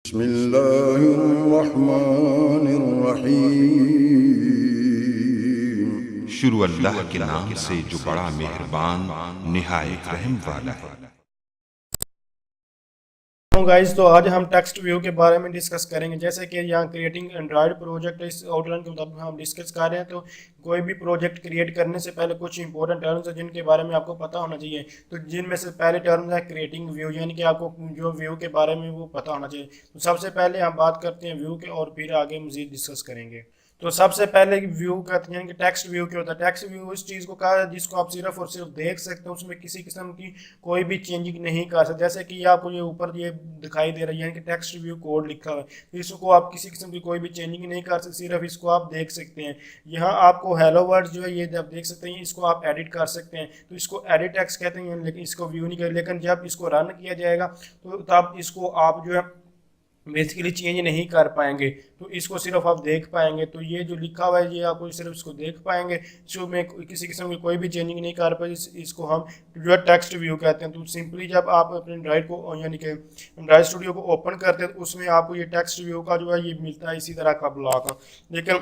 बिस्मिल्लाहिर्रहमानिर्रहीम। शुरू अल्लाह के नाम से जो बड़ा मेहरबान निहायत रहम वाला है। गाइस, तो आज हम टेक्स्ट व्यू के बारे में डिस्कस करेंगे। जैसे कि यहाँ क्रिएटिंग एंड्रॉयड प्रोजेक्ट, इस आउटलाइन के मुताबिक हम डिस्कस कर रहे हैं। तो कोई भी प्रोजेक्ट क्रिएट करने से पहले कुछ इंपॉर्टेंट टर्म्स हैं जिनके बारे में आपको पता होना चाहिए। तो जिनमें से पहले टर्म्स है क्रिएटिंग व्यू, यानी कि आपको जो व्यू के बारे में वो पता होना चाहिए। तो सबसे पहले हम बात करते हैं व्यू के और फिर आगे मजीद डिस्कस करेंगे। तो सबसे पहले व्यू कहते हैं कि टेक्स्ट व्यू क्या होता है। टेक्स्ट व्यू उस चीज़ को कहा है जिसको आप सिर्फ और सिर्फ देख सकते हो, उसमें किसी किस्म की कोई भी चेंजिंग नहीं कर सकते। जैसे कि आपको ये ऊपर ये दिखाई दे रहा है, यानी कि टेक्स्ट व्यू कोड लिखा हुआ है, तो इसको आप किसी किस्म की कोई भी चेंजिंग नहीं कर सकते, सिर्फ इसको आप देख सकते हैं। यहाँ आपको हेलो वर्ड जो है ये आप देख सकते हैं, इसको आप एडिट कर सकते हैं। तो इसको एडिट टेक्स्ट कहते हैं, लेकिन इसको व्यू नहीं कहते। लेकिन जब इसको रन किया जाएगा तो तब इसको आप जो है बेसिकली चेंज नहीं कर पाएंगे, तो इसको सिर्फ आप देख पाएंगे। तो ये जो लिखा हुआ है ये आप सिर्फ इसको देख पाएंगे, इसमें किसी किस्म की कोई भी चेंजिंग नहीं कर पाए। इसको हम जो है टेक्स्ट व्यू कहते हैं। तो सिंपली जब आप अपने एंड्रॉइड को यानी कि एंड्रॉइड स्टूडियो को ओपन करते हैं तो उसमें आपको ये टेक्स्ट व्यू का जो है ये मिलता है इसी तरह का ब्लॉक। लेकिन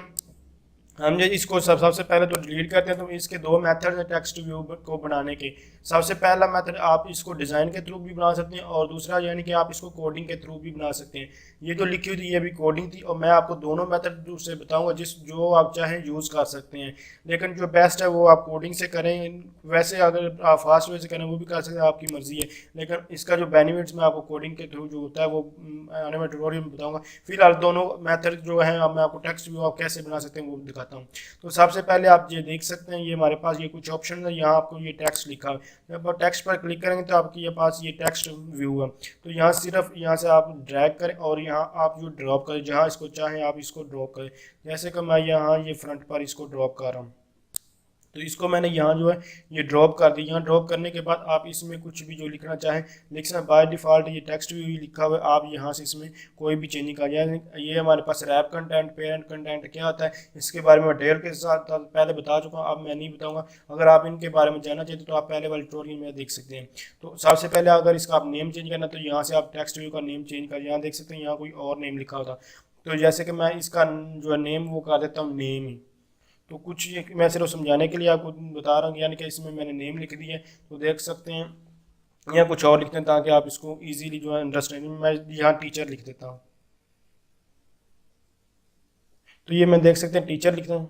हम जो इसको सबसे पहले तो डिलीट करते हैं। तो इसके दो मेथड हैं टेक्स्ट व्यू को बनाने के। सबसे पहला मेथड आप इसको डिज़ाइन के थ्रू भी बना सकते हैं, और दूसरा यानी कि आप इसको कोडिंग के थ्रू भी बना सकते हैं। ये जो लिखी हुई थी ये भी कोडिंग थी, और मैं आपको दोनों मेथड से बताऊंगा जो आप चाहें यूज़ कर सकते हैं। लेकिन जो बेस्ट है वो आप कोडिंग से करें। वैसे अगर आप फास्ट वे से करें वो भी कर सकते हैं, आपकी मर्ज़ी है। लेकिन इसका जो बेनिफिट्स मैं आपको कोडिंग के थ्रू जो होता है वो आने वाले ट्यूटोरियल में बताऊँगा। फिलहाल दोनों मेथड जो है मैं आपको टेक्स्ट व्यू आप कैसे बना सकते हैं वो दिखाता हूँ। तो सबसे पहले आप ये देख सकते हैं, ये हमारे पास ये कुछ ऑप्शन है। यहाँ आपको ये टेक्स्ट लिखा है, जब आप टेक्स्ट पर क्लिक करेंगे तो आपके पास ये टेक्स्ट व्यू है। तो यहाँ सिर्फ यहाँ से आप ड्रैग करें और यहाँ आप जो ड्रॉप करें, जहाँ इसको चाहें आप इसको ड्रॉप करें। जैसे कि मैं यहाँ ये फ्रंट पर इसको ड्रॉप कर रहा हूँ, तो इसको मैंने यहाँ जो है ये ड्रॉप कर दी। यहाँ ड्रॉप करने के बाद आप इसमें कुछ भी जो लिखना चाहें लिख सकते हैं। बाय डिफ़ॉल्ट ये टेक्स्ट भी लिखा हुआ है, आप यहाँ से इसमें कोई भी चेंजिंग कर जाए। ये हमारे पास रैप कंटेंट, पेरेंट कंटेंट क्या होता है इसके बारे में डिटेल के साथ पहले बता चुका हूँ, अब मैं नहीं बताऊँगा। अगर आप इनके बारे में जानना चाहते तो आप पहले वाले ट्यूटोरियल में देख सकते हैं। तो सबसे पहले अगर इसका आप नेम चेंज करना तो यहाँ से आप टेक्स्ट व्यू का नेम चेंज कर, यहाँ देख सकते हैं यहाँ कोई और नेम लिखा होता। तो जैसे कि मैं इसका जो है नेम वो कर देता हूँ नेम ही। तो कुछ ये मैं सिर्फ समझाने के लिए आपको बता रहा हूँ, यानी कि इसमें मैंने नेम लिख दिया है। तो देख सकते हैं या कुछ और लिखते हैं ताकि आप इसको इजीली जो है अंडरस्टैंडिंग। मैं यहाँ टीचर लिख देता हूँ, तो ये मैं देख सकते हैं टीचर लिखता हूँ।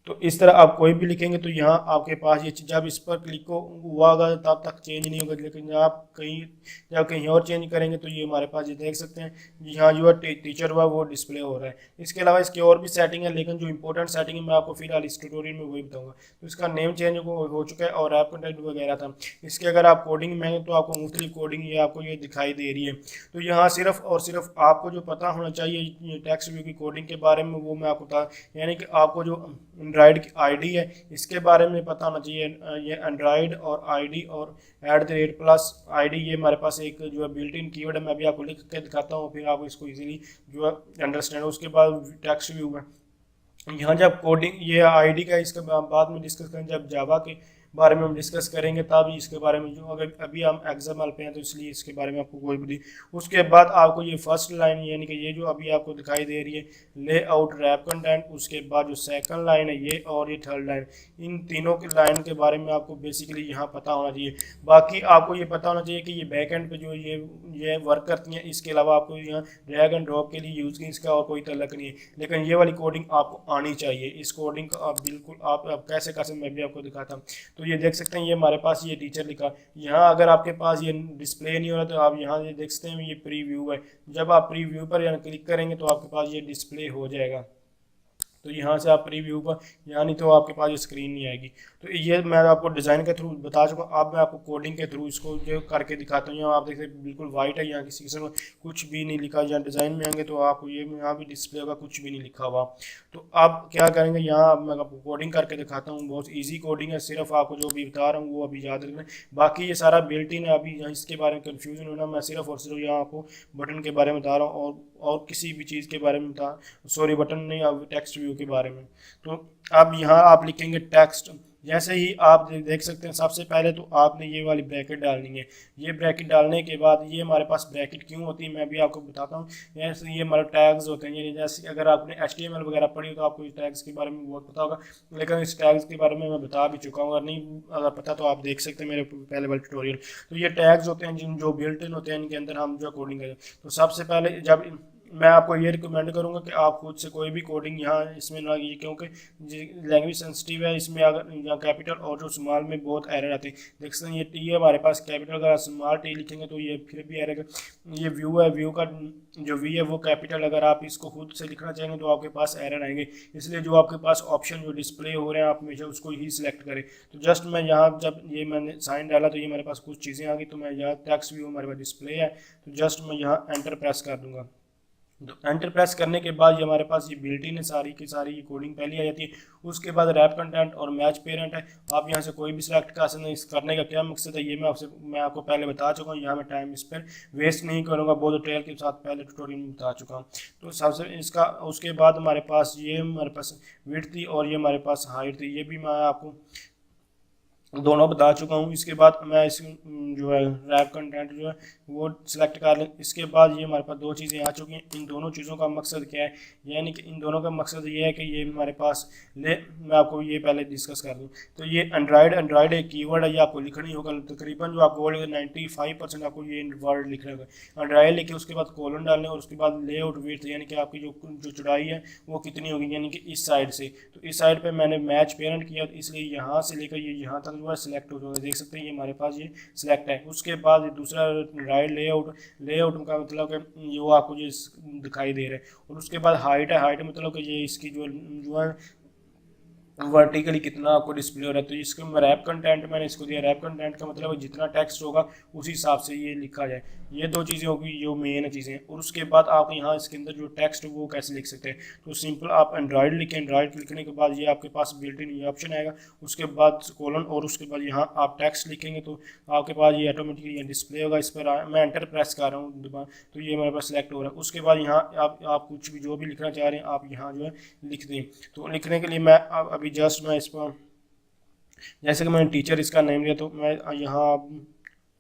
तो इस तरह आप कोई भी लिखेंगे तो यहाँ आपके पास ये जब इस पर क्लिक हुआ होगा तब तक चेंज नहीं होगा। लेकिन जब कहीं और चेंज करेंगे तो ये हमारे पास ये देख सकते हैं यहाँ जो है टीचर हुआ वो डिस्प्ले हो रहा है। इसके अलावा इसकी और भी सेटिंग है, लेकिन जो इंपॉर्टेंट सेटिंग है मैं आपको फिलहाल इस ट्यूटोरियल में वही बताऊंगा। तो इसका नेम चेंज हो चुका है और ऐप कंटेंट वगैरह था। इसके अगर आप कोडिंग में हैं तो आपको मुख्तलिफ कोडिंग ये आपको ये दिखाई दे रही है। तो यहाँ सिर्फ और सिर्फ आपको जो पता होना चाहिए ये टेक्स्ट व्यू की कोडिंग के बारे में वो मैं आपको बता, यानी कि आपको जो एंड्रॉयड की आईडी है इसके बारे में पता होना चाहिए। ये एंड्रॉयड और आईडी और @ प्लस आईडी ये हमारे पास एक जो है बिल्ट इन कीवर्ड है। मैं अभी आपको लिख के दिखाता हूँ, फिर आपको इसको इजीली जो है अंडरस्टैंड हो। उसके बाद टेक्स्ट व्यू है। यहाँ जब कोडिंग ये आईडी का इसके बाद में डिस्कस करें, जब जावा के बारे में हम डिस्कस करेंगे तब इसके बारे में। जो अगर अभी हम एग्जाम्पल पे हैं तो इसलिए इसके बारे में आपको कोई भी। उसके बाद आपको ये फर्स्ट लाइन यानी कि ये जो अभी आपको दिखाई दे रही है लेआउट रैप कंटेंट, उसके बाद जो सेकंड लाइन है ये और ये थर्ड लाइन, इन तीनों की लाइन के बारे में आपको बेसिकली यहाँ पता होना चाहिए। बाकी आपको ये पता होना चाहिए कि ये बैक एंड पे जो ये वर्क करती हैं। इसके अलावा आपको यहाँ ड्रैग एंड ड्रॉप के लिए यूज़ की इसका और कोई तल्लक नहीं है, लेकिन ये वाली कोडिंग आपको आनी चाहिए। इस कोडिंग का आप बिल्कुल आप कैसे कर सकते मैं भी आपको दिखाता हूँ। तो ये देख सकते हैं ये हमारे पास ये टीचर लिखा। यहाँ अगर आपके पास ये डिस्प्ले नहीं हो रहा तो आप यहाँ ये देख सकते हैं ये प्रीव्यू है। जब आप प्रीव्यू पर यहाँ क्लिक करेंगे तो आपके पास ये डिस्प्ले हो जाएगा। तो यहाँ से आप प्रीव्यू पर, यहाँ नहीं तो आपके पास ये स्क्रीन नहीं आएगी। तो ये मैं आपको डिज़ाइन के थ्रू बता चुका हूँ, अब मैं आपको कोडिंग के थ्रू इसको जो करके दिखाता हूँ। यहाँ आप देख सकते हैं बिल्कुल वाइट है, यहाँ किसी किस्म कुछ भी नहीं लिखा। यहाँ डिज़ाइन में आएंगे तो आपको ये यहाँ भी डिस्प्ले होगा, कुछ भी नहीं लिखा हुआ। तो आप क्या करेंगे, यहाँ मैं आपको कोडिंग करके दिखाता हूँ। बहुत ईजी कोडिंग है, सिर्फ आपको जो भी बता रहा हूँ वो अभी याद रखना। बाकी ये सारा बिल्ट इन है, अभी यहाँ इसके बारे में कन्फ्यूजन होना, मैं सिर्फ और सिर्फ यहाँ आपको बटन के बारे में बता रहा हूँ और किसी भी चीज़ के बारे में बता, सॉरी बटन नहीं, अब टेक्स्ट व्यू के बारे में। तो अब यहाँ आप लिखेंगे टेक्स्ट जैसे ही आप देख सकते हैं सबसे पहले तो आपने ये वाली ब्रैकेट डालनी है। ये ब्रैकेट डालने के बाद ये हमारे पास ब्रैकेट क्यों होती है मैं भी आपको बताता हूँ। जैसे ये हमारे टैग्स होते हैं, जैसे अगर आपने HTML वगैरह पढ़ी हो तो आपको इस टैग्स के बारे में बहुत पता होगा, लेकिन इस टैग्स के बारे में मैं बता भी चुका हूँ। अगर नहीं अगर पता तो आप देख सकते हैं मेरे पहले वाले ट्यूटोरियल। तो ये टैग्स होते हैं जिन जो बिल्ट इन होते हैं, इनके अंदर हम जो कोडिंग करें। तो सबसे पहले जब मैं आपको ये रिकमेंड करूंगा कि आप खुद से कोई भी कोडिंग यहाँ इसमें ना कीजिए, क्योंकि लैंग्वेज सेंसिटिव है। इसमें अगर यहाँ कैपिटल और जो स्मॉल में बहुत एरर आते हैं। देख सकते हैं ये टी है हमारे पास कैपिटल, अगर स्मॉल टी लिखेंगे तो ये फिर भी एरर। ये व्यू है, व्यू का जो वी है वो कैपिटल, अगर आप इसको खुद से लिखना चाहेंगे तो आपके पास एरर आएंगे। इसलिए जो आपके पास ऑप्शन जो डिस्प्ले हो रहे हैं आप हमेशा उसको ही सिलेक्ट करें। तो जस्ट मैं यहाँ जब ये मैंने साइन डाला तो ये मेरे पास कुछ चीज़ें आ गई। तो मैं यहाँ टेक्स्ट व्यू हमारे पास डिस्प्ले है, तो जस्ट मैं यहाँ एंटर प्रेस कर दूंगा। तो एंटर प्रेस करने के बाद ये हमारे पास ये बिल्ट इन है सारी की सारी, ये कोडिंग पहले आ जाती है। उसके बाद रैप कंटेंट और मैच पेरेंट है। आप यहाँ से कोई भी सिलेक्ट कर सकते हैं। इस करने का क्या मकसद है ये मैं आपको पहले बता चुका हूँ। यहाँ मैं टाइम इस पर वेस्ट नहीं करूँगा, बहुत डिटेल के साथ पहले ट्यूटोरियल में बता चुका हूँ। तो सबसे इसका उसके बाद हमारे पास ये हमारे पास विड्थ थी और ये हमारे पास हाइट थी, ये भी मैं आपको दोनों बता चुका हूँ। इसके बाद मैं इस जो है रैप कंटेंट जो है वो सिलेक्ट कर लें। इसके बाद ये हमारे पास दो चीज़ें आ चुकी हैं। इन दोनों चीज़ों का मकसद क्या है, यानी कि इन दोनों का मकसद ये है कि ये हमारे पास मैं आपको ये पहले डिस्कस कर दूँ। तो ये एंड्राइड एक कीवर्ड है, ये आपको लिखना ही होगा। तकरीबन जो आपको बोलेगा 95% आपको ये वर्ड लिखना होगा। एंड्राइड लिखे उसके बाद कोलन डालने और उसके बाद लेआउट विड्थ, यानी कि आपकी जो चौड़ाई है वो कितनी होगी, यानी कि इस साइड से। तो इस साइड पर मैंने मैच पेरेंट किया, इसलिए यहाँ से लेकर ये यहाँ तक सिलेक्ट हो जाएगा। देख सकते हैं ये हमारे पास ये सिलेक्ट है। उसके बाद दूसरा राइट लेआउट का मतलब कि ये वो आपको ये दिखाई दे रहा है। और उसके बाद हाइट है, हाइट मतलब कि ये इसकी जो है वर्टिकली कितना आपको डिस्प्ले हो रहा है। तो इसको रैप कंटेंट मैंने इसको दिया। रैप कंटेंट का मतलब जितना टेक्स्ट होगा उसी हिसाब से ये लिखा जाए। ये दो चीज़ें होगी जो मेन चीज़ें हैं। और उसके बाद आप यहाँ इसके अंदर जो टेक्स्ट वो कैसे लिख सकते हैं, तो सिंपल आप एंड्राइड लिखें। एंड्राइड लिखने के बाद ये आपके पास बिल्ट इन ये ऑप्शन आएगा। उसके बाद कोलन और उसके बाद यहाँ आप टेक्स्ट लिखेंगे तो आपके पास ये ऑटोमेटिकली डिस्प्ले होगा। इस पर मैं एंटर प्रेस कर रहा हूँ तो ये मेरे पास सेलेक्ट हो रहा है। उसके बाद यहाँ आप कुछ भी जो भी लिखना चाह रहे हैं आप यहाँ जो है लिख दें। तो लिखने के लिए मैं अभी जस्ट मैं इस पर जैसे कि मैंने टीचर इसका नेम लिया तो मैं यहाँ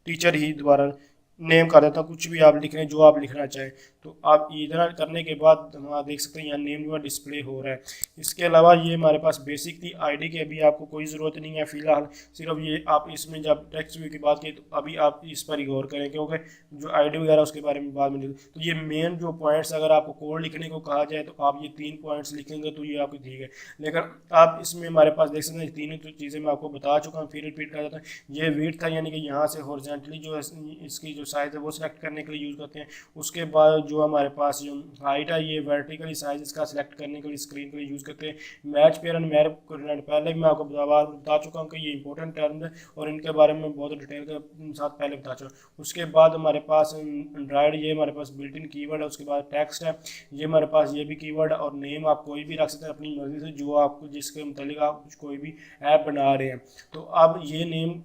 टीचर ही दोबारा नेम कर देता हूँ। कुछ भी आप लिख रहे हैं जो आप लिखना चाहें। तो आप इधर करने के बाद हम देख सकते हैं यहाँ नेम जो है डिस्प्ले हो रहा है। इसके अलावा ये हमारे पास बेसिक थी। आईडी की अभी आपको कोई ज़रूरत नहीं है फ़िलहाल, सिर्फ ये आप इसमें जब टेक्स्ट व्यू की बात की तो अभी आप इस पर ही गौर करें, क्योंकि जो आईडी वगैरह उसके बारे में बाद में। तो ये मेन जो पॉइंट्स अगर आपको कोड लिखने को कहा जाए तो आप ये 3 पॉइंट्स लिखेंगे तो ये आपको ठीक है। लेकिन आप इसमें हमारे पास देख सकते हैं तीनों चीज़ें मैं आपको बता चुका हूँ, फिर रिपीट कर देता हूँ। ये विड्थ था, यानी कि यहाँ से हॉरिजॉन्टली जो है इसकी जो साइज़ है वो सिलेक्ट करने के लिए यूज़ करते हैं। उसके बाद जो हमारे पास जो हाइट है ये वर्टिकली साइज इसका सिलेक्ट करने के लिए स्क्रीन के लिए यूज़ करते हैं। मैच पेरेंट पहले भी मैं आपको बता चुका हूँ कि ये इंपॉर्टेंट टर्म है और इनके बारे में बहुत डिटेल के साथ पहले बता चुका हूँ। उसके बाद हमारे पास एंड्राइड ये हमारे पास बिल्ट इन कीवर्ड है। उसके बाद टेक्स्ट है, ये हमारे पास ये भी कीवर्ड है। और नेम आप कोई भी रख सकते हैं अपनी मर्जी से, जो आपको जिसके मुतालिक आप कोई भी ऐप बना रहे हैं। तो अब ये नेम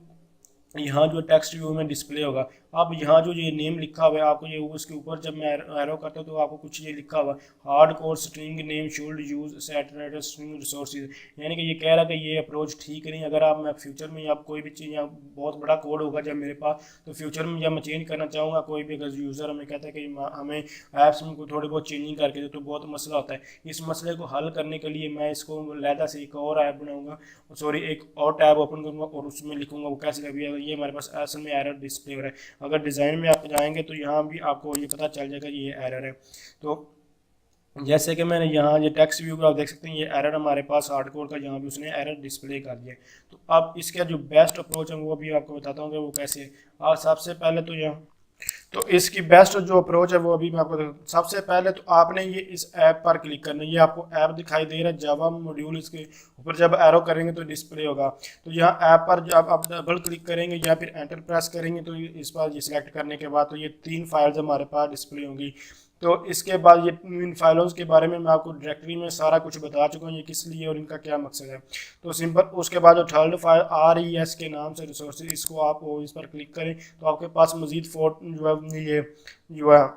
यहाँ जो टेक्स्ट व्यू में डिस्प्ले होगा। अब यहाँ जो ये नेम लिखा हुआ है आपको ये उसके ऊपर जब मैं एरो करता हूँ तो आपको कुछ ये लिखा हुआ hard core string name should use set string resources, यानी कि ये कह रहा है कि ये अप्रोच ठीक नहीं। अगर आप मैं फ्यूचर में आप कोई भी चीज़ यहाँ बहुत बड़ा कोड होगा जब मेरे पास, तो फ्यूचर में जब मैं चेंज करना चाहूँगा कोई भी अगर यूज़र हमें कहता है कि हमें ऐप्स में कोई थोड़ी बहुत चेंजिंग करके दे तो बहुत मसला होता है। इस मसले को हल करने के लिए मैं इसको लहदा से एक और ऐप बनाऊँगा, सॉरी एक और टैब ओपन करूँगा और उसमें लिखूँगा वो कैसे कभी ये हमारे पास असल में एरर डिस्प्ले हो रहा है। अगर डिज़ाइन में आप जाएंगे तो यहाँ भी आपको ये पता चल जाएगा ये एरर है। तो जैसे कि मैंने यहाँ ये टेक्स्ट व्यू आप देख सकते हैं ये एरर हमारे पास हार्डकोर का यहाँ भी उसने एरर डिस्प्ले कर दिया। तो अब इसका जो बेस्ट अप्रोच है वो भी आपको बताता हूँ कि वो कैसे है। और सबसे पहले तो यहाँ तो इसकी बेस्ट जो अप्रोच है वो अभी मैं आपको सबसे पहले तो आपने ये इस ऐप पर क्लिक करना है। ये आपको ऐप दिखाई दे रहा है जावा मॉड्यूल, इसके ऊपर जब एरो करेंगे तो डिस्प्ले होगा। तो यहाँ ऐप पर जब आप डबल क्लिक करेंगे या फिर एंटर प्रेस करेंगे तो इस पर ये सिलेक्ट करने के बाद तो ये 3 फाइल्स हमारे पास डिस्प्ले होंगी। तो इसके बाद ये इन फाइलों के बारे में मैं आपको डायरेक्टरी में सारा कुछ बता चुका हूँ ये किस लिए और इनका क्या मकसद है। तो सिंपल उसके बाद जो थर्ड फाइल RES के नाम से रिसोर्सेज, इसको आप इस पर क्लिक करें तो आपके पास मजीद जो है ये जो है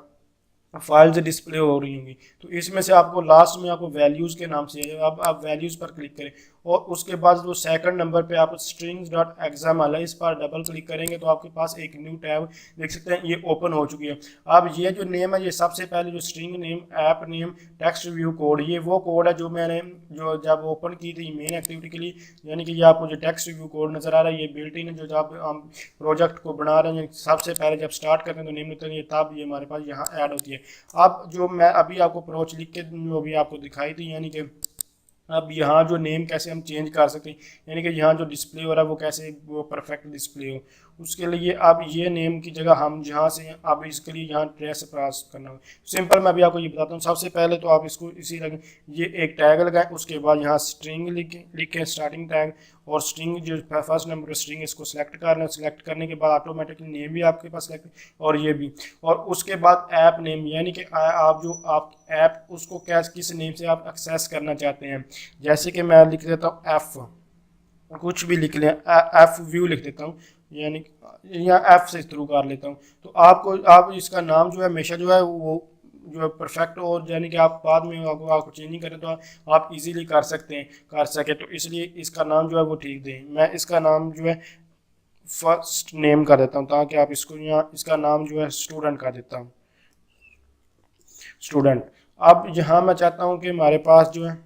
फाइल्स डिस्प्ले हो रही होंगी। तो इसमें से आपको लास्ट में आपको वैल्यूज़ के नाम से आप वैल्यूज़ पर क्लिक करें और उसके बाद जो सेकंड नंबर पे आप strings.xml है, इस पर डबल क्लिक करेंगे तो आपके पास एक न्यू टैब देख सकते हैं, ये ओपन हो चुकी है। अब ये जो नेम है, ये सबसे पहले जो string name, app name, text view code, ये वो कोड है जो मैंने जो जब ओपन की थी मेन एक्टिविटी के लिए, यानी कि ये आपको जो टेक्स्ट व्यू कोड नजर आ रहा है ये बिल्ट इन है। जो जब हम प्रोजेक्ट को बना रहे हैं सबसे पहले जब स्टार्ट करते हैं तो नेम लिखते हैं, तब ये हमारे पास यहाँ ऐड होती है। अब जो मैं अभी आपको अप्रोच लिख के जो भी आपको दिखाई थी, यानी कि अब यहाँ जो नेम कैसे हम चेंज कर सकते हैं, यानी कि यहाँ जो डिस्प्ले हो रहा है वो कैसे वो परफेक्ट डिस्प्ले हो, उसके लिए अब ये नेम की जगह हम जहाँ से अब इसके लिए यहाँ ट्रेस पास करना हो सिंपल। मैं अभी आपको ये बताता हूँ। सबसे पहले तो आप इसको इसी लगे ये एक टैग लगाएं, उसके बाद यहाँ स्ट्रिंग लिखें स्टार्टिंग टैग, और स्ट्रिंग जो फर्स्ट नंबर पर स्ट्रिंग इसको सिलेक्ट कर लें। सिलेक्ट करने के बाद ऑटोमेटिकली नेम भी आपके पास सिलेक्ट और ये भी, और उसके बाद ऐप नेम, यानी कि आप जो आप ऐप उसको किस नेम से आप एक्सेस करना चाहते हैं। जैसे कि मैं लिख देता हूँ एफ, कुछ भी लिख लें, एफ व्यू लिख देता हूँ, यानी यहाँ एफ से थ्रू कर लेता हूँ। तो आपको आप इसका नाम जो है हमेशा जो है वो जो है परफेक्ट हो, यानी कि आप बाद में आपको चेंजिंग करें तो आप इजीली कर सकते हैं कर सके, तो इसलिए इसका नाम जो है वो ठीक दें। मैं इसका नाम जो है फर्स्ट नेम कर देता हूँ, ताकि आप इसको यहाँ इसका नाम जो है स्टूडेंट कर देता हूँ, स्टूडेंट। अब यहाँ मैं चाहता हूँ कि हमारे पास जो है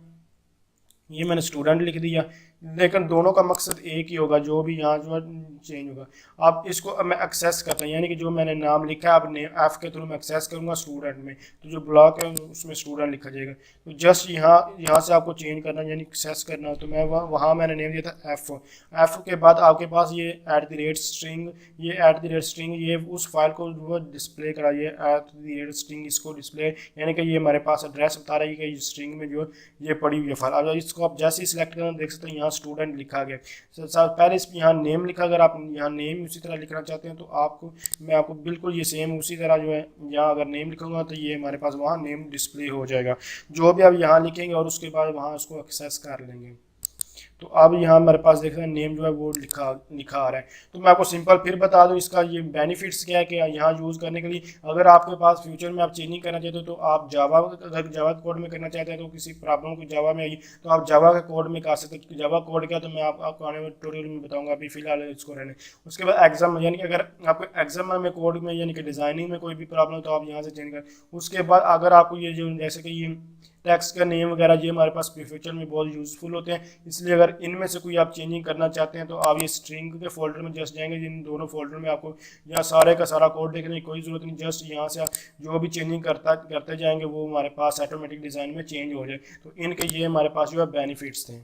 ये मैंने स्टूडेंट लिख दिया, लेकिन दोनों का मकसद एक ही होगा, जो भी यहाँ जो है चेंज होगा। अब इसको अब मैं एक्सेस करता हूँ, यानी कि जो मैंने नाम लिखा है अब एफ के थ्रू मैं एक्सेस करूँगा स्टूडेंट में, तो जो ब्लॉक है उसमें स्टूडेंट लिखा जाएगा। तो जस्ट यहाँ से आपको चेंज करना यानी एक्सेस करना, तो मैं वहाँ मैंने नेम दिया था एफ के बाद आपके पास ये @स्ट्रिंग, ये @स्ट्रिंग ये उस फाइल को जो डिस्प्ले करा, ये @स्ट्रिंग इसको डिस्प्ले, यानी कि ये हमारे पास एड्रेस बता रही है कि स्ट्रिंग में जो ये पड़ी हुई है फाइल। अब इसको आप जैसे ही सिलेक्ट करना देख सकते हैं यहाँ स्टूडेंट लिखा गया। पहले इस यहाँ नेम लिखा, अगर आप यहाँ नेम उसी तरह लिखना चाहते हैं तो आपको मैं आपको बिल्कुल ये सेम उसी तरह जो है यहाँ अगर नेम लिखूंगा तो ये हमारे पास वहाँ नेम डिस्प्ले हो जाएगा, जो भी आप यहाँ लिखेंगे और उसके बाद वहाँ उसको एक्सेस कर लेंगे। तो अब यहाँ हमारे पास देख रहे हैं नेम जो है वो लिखा आ रहा है। तो मैं आपको सिंपल फिर बता दूं इसका ये बेनिफिट्स क्या है कि यहाँ यूज़ करने के लिए, अगर आपके पास फ्यूचर में आप चेंजिंग करना चाहते हो तो आप जावा, अगर जावा कोड में करना चाहते हैं तो किसी प्रॉब्लम को जावा में आई तो आप जावा के कोड में कर सकते हैं। जावा कोड क्या तो मैं आपको आने वाले ट्यूटोरियल में बताऊँगा, अभी फिलहाल इसको रहने। उसके बाद एग्जाम, यानी कि अगर आपको एग्जाम में कोड में यानी कि डिज़ाइनिंग में कोई भी प्रॉब्लम तो आप यहाँ से चेंज करें। उसके बाद अगर आपको ये जो जैसे कि ये टेक्स्ट का नेम वगैरह ये हमारे पास फ्यूचर में बहुत यूज़फुल होते हैं, इसलिए अगर इनमें से कोई आप चेंजिंग करना चाहते हैं तो आप ये स्ट्रिंग के फोल्डर में जस्ट जाएंगे, इन दोनों फोल्डर में आपको यहाँ सारे का सारा कोड देखने की कोई ज़रूरत नहीं, जस्ट यहाँ से जो भी चेंजिंग करते जाएंगे वो हमारे पास ऑटोमेटिक डिज़ाइन में चेंज हो जाए। तो इनके ये हमारे पास जो है बेनिफिट्स थे।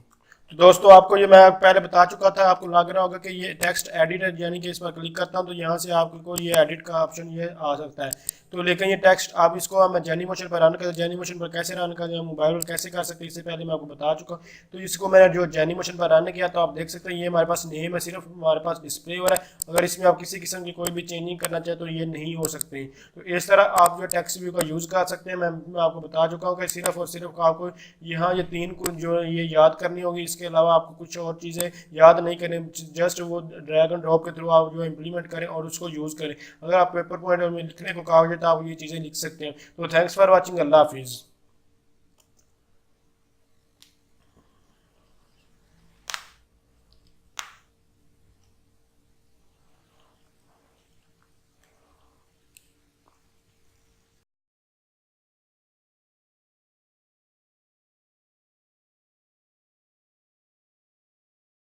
तो दोस्तों आपको ये मैं पहले बता चुका था, आपको लग रहा होगा कि ये टेक्स्ट एडिट है, यानी कि इस पर क्लिक करता हूँ तो यहाँ से आपको ये एडिट का ऑप्शन ये आ सकता है। तो लेकिन ये टेक्स्ट आप इसको मैं जेनीमोशन पर रन कर, जेनीमोशन पर कैसे रन करें, मोबाइल पर कैसे कर सकते हैं इससे पहले मैं आपको बता चुका। तो इसको मैंने जो जेनीमोशन पर रन किया तो आप देख सकते हैं ये हमारे पास नेम है, सिर्फ हमारे पास डिस्प्ले हो रहा है। अगर इसमें आप किसी किस्म की कोई भी चेंजिंग करना चाहें तो ये नहीं हो सकती। तो इस तरह आप जो टेक्स्ट व्यू का यूज़ कर सकते हैं। मैं आपको बता चुका हूँ कि सिर्फ और सिर्फ आपको यहाँ ये 3 को जो ये याद करनी होगी, इसके अलावा आपको कुछ और चीज़ें याद नहीं करें, जस्ट वो ड्रैग एंड ड्रॉप के थ्रू आप जो इम्प्लीमेंट करें और उसको यूज़ करें। अगर आप पेपर पॉइंट में लिखने को कहा तो आप ये चीज़ें लिख सकते हैं। तो थैंक्स फॉर वॉचिंग, अल्लाह हाफिज़।